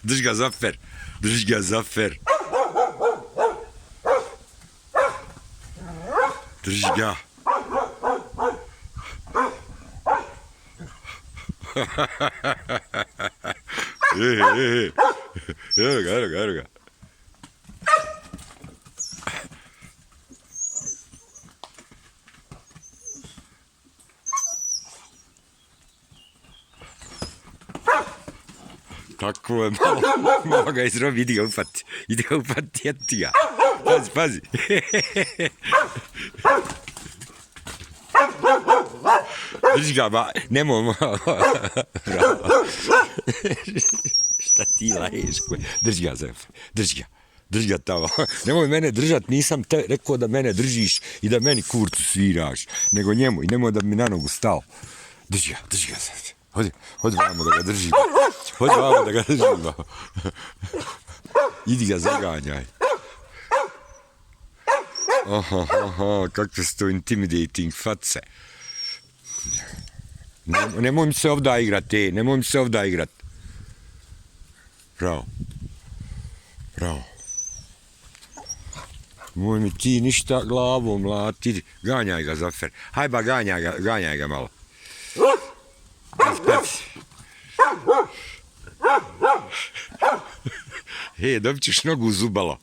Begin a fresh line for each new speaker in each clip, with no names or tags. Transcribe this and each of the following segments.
Drži ga Zafer. Drži ga Zafer. Drži ga. Evo ga. Tako je, malo ga izrobi, idi ga upati, jeti ga. Pazi. Drži ga, ba, nemoj. Šta ti laješ? Drži ga, Zef, drži ga tamo. Nemoj mene držat, nisam te rekao da mene držiš i da meni kurcu sviraš, nego njemu i nemoj da mi na nogu stao. Drži ga, Zef. Hodi vamo da ga držim. Idi ga zaganjaj. Aha, kakve su to intimidating face. Nemoj mi se ovdje igrat, Bravo. Nemoj mi ti ništa glavom mlati. Ganjaj ga, Zafer. Hajba, ganjaj ga malo. Dobit ćeš nogu u zubalo.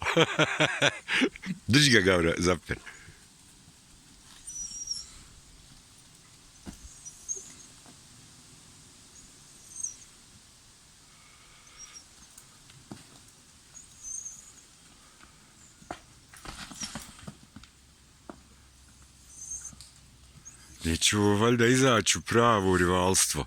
Drži ga, Gavra, Zafer. Neću valjda izaći u pravo rivalstvo.